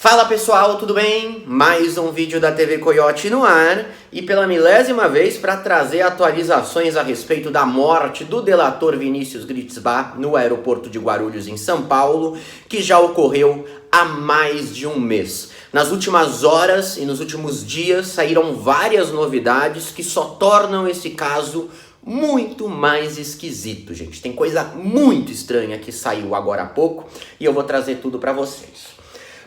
Fala pessoal, tudo bem? Mais um vídeo da TV Coiote no ar e pela milésima vez para trazer atualizações a respeito da morte do delator Vinícius Gritzbach no aeroporto de Guarulhos, em São Paulo, que já ocorreu há mais de um mês. Nas últimas horas e nos últimos dias saíram várias novidades que só tornam esse caso muito mais esquisito, gente. Tem coisa muito estranha que saiu agora há pouco e eu vou trazer tudo para vocês.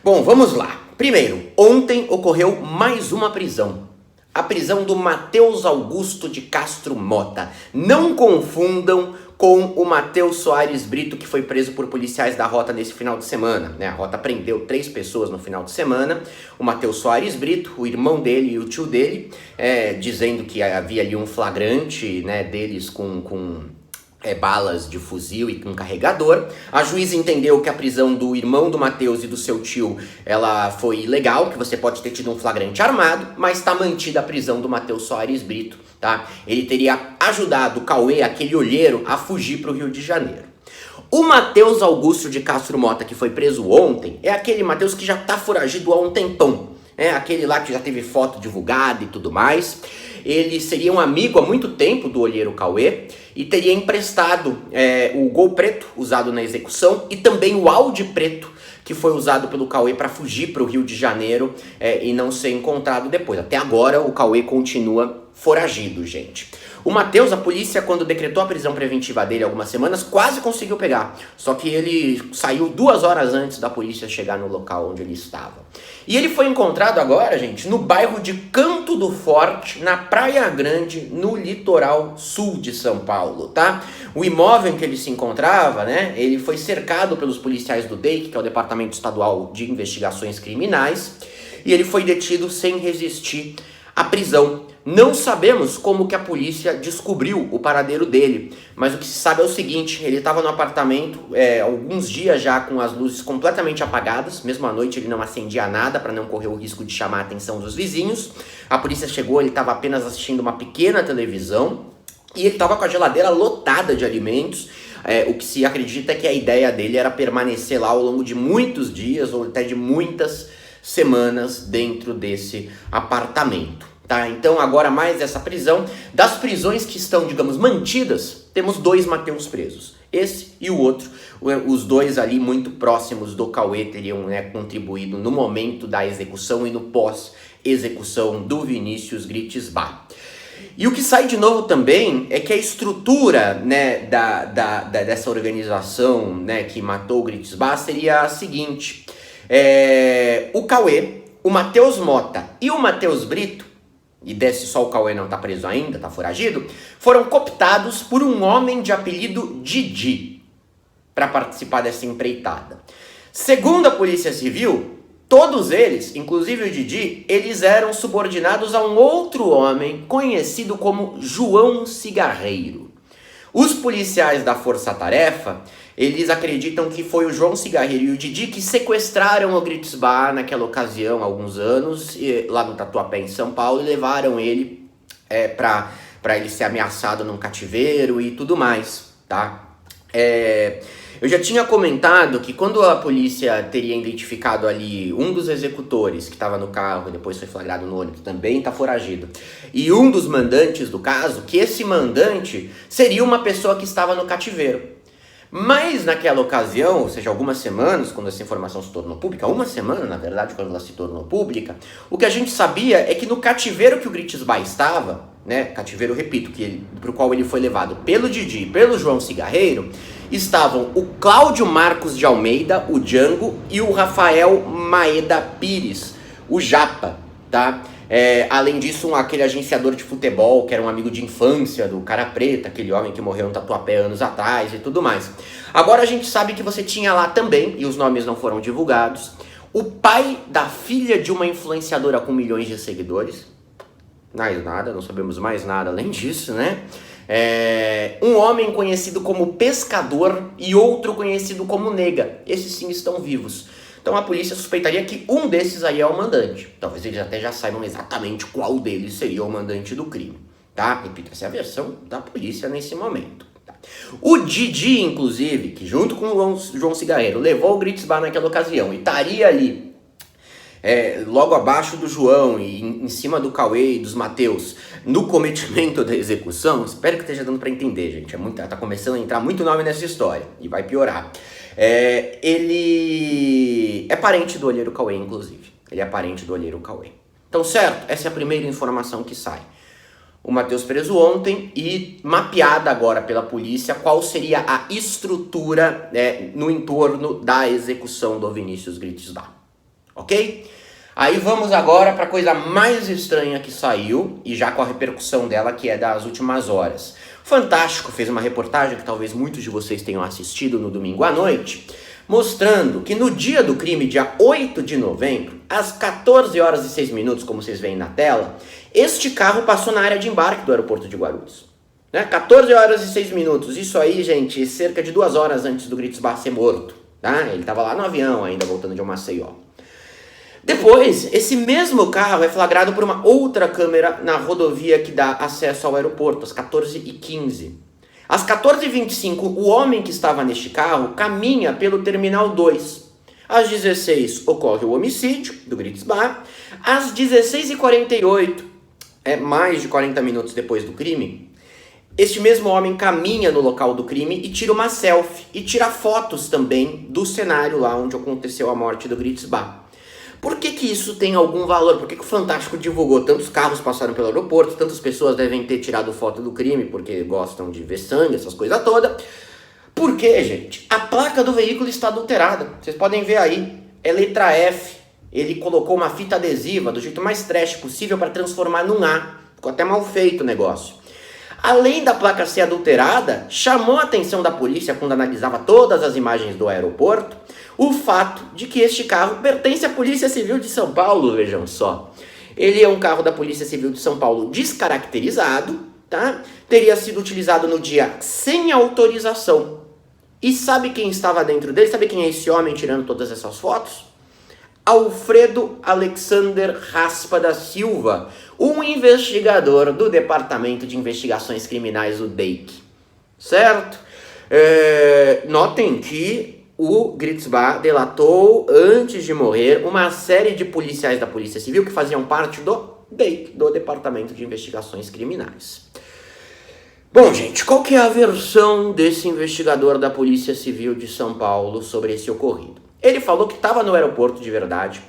Bom, vamos lá. Primeiro, ontem ocorreu mais uma prisão. A prisão do Matheus Augusto de Castro Mota. Não confundam com o Matheus Soares Brito, que foi preso por policiais da Rota nesse final de semana. A Rota prendeu 3 pessoas no final de semana. O Matheus Soares Brito, o irmão dele e o tio dele, dizendo que havia ali um flagrante, deles com balas de fuzil e um carregador. A juíza entendeu que a prisão do irmão do Matheus e do seu tio, ela foi ilegal, que você pode ter tido um flagrante armado, mas está mantida a prisão do Matheus Soares Brito, tá? Ele teria ajudado o Cauê, aquele olheiro, a fugir para o Rio de Janeiro. O Matheus Augusto de Castro Mota, que foi preso ontem, é aquele Matheus que já está foragido há um tempão. Aquele lá que já teve foto divulgada e tudo mais. Ele seria um amigo há muito tempo do olheiro Cauê e teria emprestado o Gol preto usado na execução e também o Audi preto que foi usado pelo Cauê para fugir para o Rio de Janeiro e não ser encontrado depois. Até agora o Cauê continua foragido, gente. O Matheus, a polícia, quando decretou a prisão preventiva dele há algumas semanas, quase conseguiu pegar. Só que ele saiu 2 horas antes da polícia chegar no local onde ele estava. E ele foi encontrado agora, gente, no bairro de Canto do Forte, na Praia Grande, no litoral sul de São Paulo, tá? O imóvel em que ele se encontrava, ele foi cercado pelos policiais do DEIC, que é o Departamento Estadual de Investigações Criminais, e ele foi detido sem resistir à prisão. Não sabemos como que a polícia descobriu o paradeiro dele, mas o que se sabe é o seguinte: ele estava no apartamento alguns dias já com as luzes completamente apagadas, mesmo à noite ele não acendia nada para não correr o risco de chamar a atenção dos vizinhos. A polícia chegou, ele estava apenas assistindo uma pequena televisão e ele estava com a geladeira lotada de alimentos. O que se acredita é que a ideia dele era permanecer lá ao longo de muitos dias ou até de muitas semanas dentro desse apartamento. Tá, então agora mais essa prisão. Das prisões que estão, digamos, mantidas, temos 2 Matheus presos. Esse e o outro. Os 2 ali muito próximos do Cauê teriam contribuído no momento da execução e no pós-execução do Vinícius Gritzbach. E o que sai de novo também é que a estrutura dessa organização que matou o Gritzbach seria a seguinte. O Cauê, o Matheus Mota e o Matheus Brito, e desse só o Cauê não tá preso ainda, tá foragido, foram cooptados por um homem de apelido Didi para participar dessa empreitada. Segundo a Polícia Civil, todos eles, inclusive o Didi, eles eram subordinados a um outro homem conhecido como João Cigarreiro. Os policiais da Força Tarefa, eles acreditam que foi o João Cigarreiro e o Didi que sequestraram o Gritzbach naquela ocasião, há alguns anos, lá no Tatuapé, em São Paulo, e levaram ele para ele ser ameaçado num cativeiro e tudo mais, tá? Eu já tinha comentado que quando a polícia teria identificado ali um dos executores que estava no carro e depois foi flagrado no ônibus, também está foragido, e um dos mandantes do caso, que esse mandante seria uma pessoa que estava no cativeiro. Mas naquela ocasião, ou seja, algumas semanas, quando essa informação se tornou pública, uma semana, na verdade, quando ela se tornou pública, o que a gente sabia é que no cativeiro que o Gritzbach estava, cativeiro, repito, para o qual ele foi levado pelo Didi e pelo João Cigarreiro, estavam o Cláudio Marcos de Almeida, o Django, e o Rafael Maeda Pires, o Japa, tá? Além disso, aquele agenciador de futebol, que era um amigo de infância do Cara Preta, aquele homem que morreu no Tatuapé anos atrás e tudo mais. Agora a gente sabe que você tinha lá também, e os nomes não foram divulgados, o pai da filha de uma influenciadora com milhões de seguidores. Mais nada, não sabemos mais nada além disso, um homem conhecido como Pescador e outro conhecido como Nega. Esses sim estão vivos. Então a polícia suspeitaria que um desses aí é o mandante. Talvez eles até já saibam exatamente qual deles seria o mandante do crime, tá? Repito, essa é a versão da polícia nesse momento. Tá? O Didi, inclusive, que junto com o João Cigarreiro levou o Gritzbach naquela ocasião e estaria ali logo abaixo do João e em cima do Cauê e dos Mateus, no cometimento da execução, espero que esteja dando para entender, gente, tá começando a entrar muito nome nessa história, e vai piorar. Ele é parente do olheiro Cauê, inclusive. Ele é parente do olheiro Cauê. Então, certo, essa é a primeira informação que sai. O Mateus preso ontem e mapeada agora pela polícia qual seria a estrutura no entorno da execução do Vinícius Gritzbach. Ok? Aí vamos agora para a coisa mais estranha que saiu e já com a repercussão dela, que é das últimas horas. Fantástico fez uma reportagem que talvez muitos de vocês tenham assistido no domingo à noite, mostrando que no dia do crime, dia 8 de novembro, às 14 horas e 6 minutos, como vocês veem na tela, este carro passou na área de embarque do aeroporto de Guarulhos. 14 horas e 6 minutos, isso aí, gente, cerca de 2 horas antes do Gritzbach ser morto. Tá? Ele estava lá no avião ainda, voltando de Maceió. Depois, esse mesmo carro é flagrado por uma outra câmera na rodovia que dá acesso ao aeroporto, às 14h15. Às 14h25, o homem que estava neste carro caminha pelo Terminal 2. Às 16 ocorre o homicídio do Gritzbach. Às 16h48, mais de 40 minutos depois do crime, este mesmo homem caminha no local do crime e tira uma selfie. E tira fotos também do cenário lá onde aconteceu a morte do Gritzbach. Por que isso tem algum valor? Por que o Fantástico divulgou? Tantos carros passaram pelo aeroporto, tantas pessoas devem ter tirado foto do crime porque gostam de ver sangue, essas coisas todas. Por quê, gente? A placa do veículo está adulterada. Vocês podem ver aí, é letra F. Ele colocou uma fita adesiva do jeito mais trash possível para transformar num A. Ficou até mal feito o negócio. Além da placa ser adulterada, chamou a atenção da polícia quando analisava todas as imagens do aeroporto, o fato de que este carro pertence à Polícia Civil de São Paulo, vejam só. Ele é um carro da Polícia Civil de São Paulo descaracterizado, tá? Teria sido utilizado no dia sem autorização. E sabe quem estava dentro dele? Sabe quem é esse homem tirando todas essas fotos? Alfredo Alexander Raspa da Silva, um investigador do Departamento de Investigações Criminais, o DEIC. Certo? Notem que o Gritzbach delatou, antes de morrer, uma série de policiais da Polícia Civil que faziam parte do DEIC, do Departamento de Investigações Criminais. Bom, gente, qual que é a versão desse investigador da Polícia Civil de São Paulo sobre esse ocorrido? Ele falou que estava no aeroporto de verdade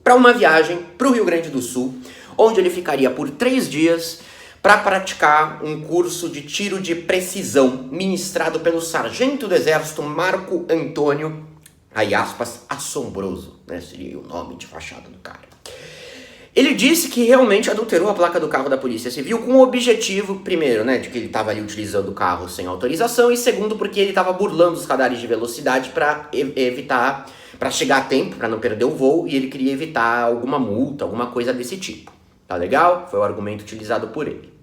para uma viagem para o Rio Grande do Sul, onde ele ficaria por 3 dias para praticar um curso de tiro de precisão ministrado pelo sargento do Exército Marco Antônio, aí aspas, Assombroso, né? Seria o nome de fachada do cara. Ele disse que realmente adulterou a placa do carro da Polícia Civil com o objetivo, primeiro, né, de que ele estava ali utilizando o carro sem autorização, e segundo, porque ele estava burlando os radares de velocidade para evitar, para chegar a tempo, para não perder o voo, e ele queria evitar alguma multa, alguma coisa desse tipo. Tá legal? Foi o argumento utilizado por ele.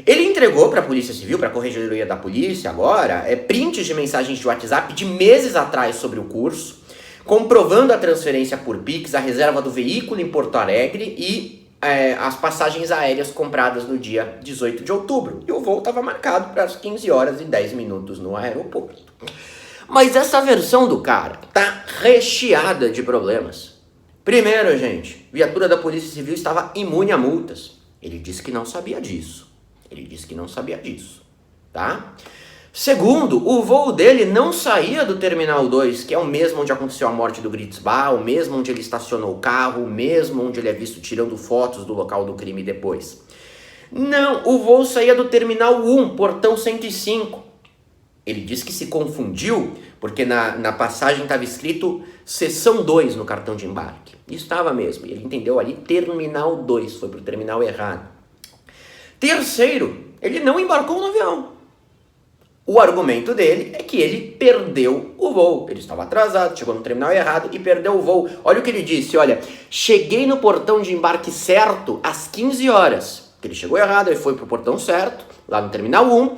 Ele entregou para a Polícia Civil, para a Corregedoria da Polícia agora, prints de mensagens de WhatsApp de meses atrás sobre o curso, comprovando a transferência por Pix, a reserva do veículo em Porto Alegre e as passagens aéreas compradas no dia 18 de outubro. E o voo estava marcado para as 15 horas e 10 minutos no aeroporto. Mas essa versão do cara tá recheada de problemas. Primeiro, gente, viatura da Polícia Civil estava imune a multas. Ele disse que não sabia disso. Tá? Segundo, o voo dele não saía do Terminal 2, que é o mesmo onde aconteceu a morte do Gritzbach, o mesmo onde ele estacionou o carro, o mesmo onde ele é visto tirando fotos do local do crime depois. Não, o voo saía do Terminal 1, portão 105. Ele disse que se confundiu, porque na passagem estava escrito Seção 2 no cartão de embarque. Estava mesmo, e ele entendeu ali Terminal 2, foi para o terminal errado. Terceiro, ele não embarcou no avião. O argumento dele é que ele perdeu o voo. Ele estava atrasado, chegou no terminal errado e perdeu o voo. Olha o que ele disse, olha, cheguei no portão de embarque certo às 15 horas. Ele chegou errado, ele foi pro portão certo, lá no terminal 1.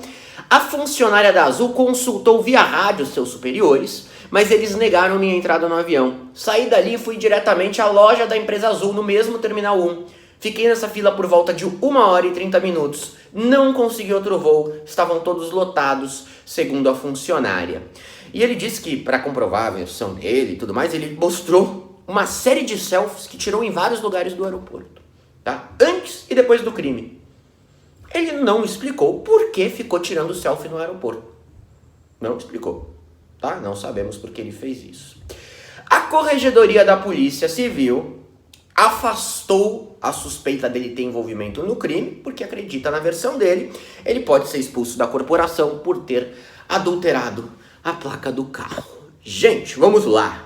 A funcionária da Azul consultou via rádio seus superiores, mas eles negaram minha entrada no avião. Saí dali e fui diretamente à loja da empresa Azul, no mesmo terminal 1. Fiquei nessa fila por volta de 1 hora e 30 minutos. Não consegui outro voo, estavam todos lotados, segundo a funcionária. E ele disse que, para comprovar a versão dele e tudo mais, ele mostrou uma série de selfies que tirou em vários lugares do aeroporto, tá? Antes e depois do crime. Ele não explicou por que ficou tirando selfie no aeroporto. Não explicou, tá? Não sabemos por que ele fez isso. A Corregedoria da Polícia Civil afastou a suspeita dele ter envolvimento no crime, porque acredita na versão dele, ele pode ser expulso da corporação por ter adulterado a placa do carro. Gente, vamos lá.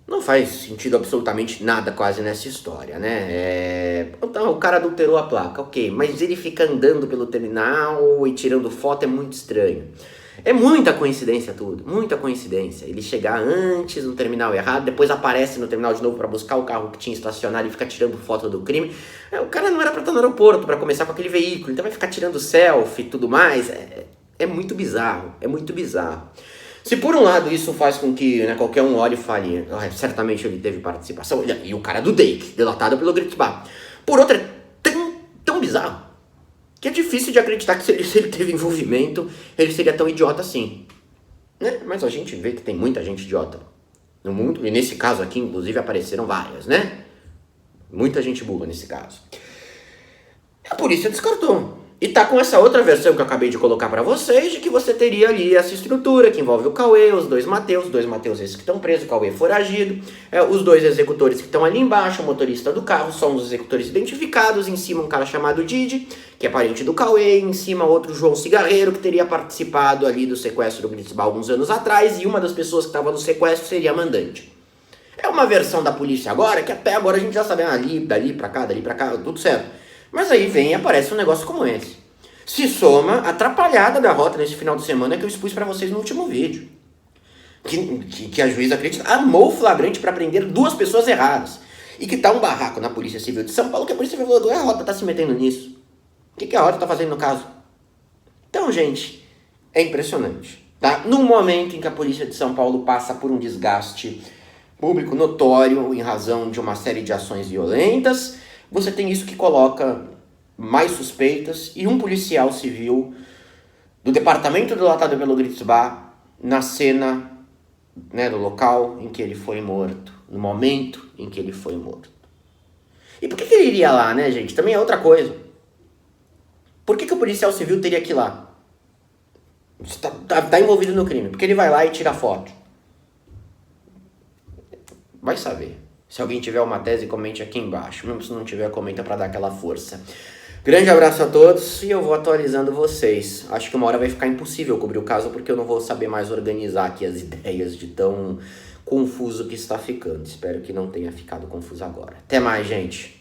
Não faz sentido absolutamente nada quase nessa história, né? Então, o cara adulterou a placa, ok, mas ele fica andando pelo terminal e tirando foto é muito estranho. É muita coincidência tudo, muita coincidência. Ele chegar antes no terminal errado, depois aparece no terminal de novo para buscar o carro que tinha estacionado e fica tirando foto do crime. O cara não era para estar no aeroporto para começar com aquele veículo, então vai ficar tirando selfie e tudo mais. É muito bizarro, é muito bizarro. Se por um lado isso faz com que, né, qualquer um olhe e fale, certamente ele teve participação, e o cara do Dake, delatado pelo Gritzbach. Por outro, é tão bizarro que é difícil de acreditar que se ele teve envolvimento, ele seria tão idiota assim. Né? Mas a gente vê que tem muita gente idiota no mundo, e nesse caso aqui, inclusive, apareceram várias, né? Muita gente burra nesse caso. A polícia descartou. E tá com essa outra versão que eu acabei de colocar pra vocês, de que você teria ali essa estrutura que envolve o Cauê, os dois Mateus esses que estão presos, o Cauê foragido, os dois executores que estão ali embaixo, o motorista do carro, são os executores identificados, em cima um cara chamado Didi, que é parente do Cauê, em cima outro João Cigarreiro, que teria participado ali do sequestro do Gritzbach alguns anos atrás, e uma das pessoas que estava no sequestro seria a mandante. É uma versão da polícia agora, que até agora a gente já sabe, dali pra cá, tudo certo. Mas aí vem e aparece um negócio como esse. Se soma a atrapalhada da rota nesse final de semana que eu expus pra vocês no último vídeo. Que a juíza acredita armou o flagrante pra prender duas pessoas erradas. E que tá um barraco na Polícia Civil de São Paulo, que a Polícia Civil falou, a rota tá se metendo nisso. O que a rota tá fazendo no caso? Então, gente, é impressionante. Tá? No momento em que a Polícia de São Paulo passa por um desgaste público notório em razão de uma série de ações violentas, você tem isso que coloca mais suspeitas e um policial civil do departamento delatado pelo Gritzbach na cena, né, do local em que ele foi morto, no momento em que ele foi morto. E por que ele iria lá, né, gente? Também é outra coisa. Por que o policial civil teria que ir lá? Tá envolvido no crime. Porque ele vai lá e tira foto. Vai saber. Se alguém tiver uma tese, comente aqui embaixo. Mesmo se não tiver, comenta para dar aquela força. Grande abraço a todos e eu vou atualizando vocês. Acho que uma hora vai ficar impossível cobrir o caso porque eu não vou saber mais organizar aqui as ideias de tão confuso que está ficando. Espero que não tenha ficado confuso agora. Até mais, gente.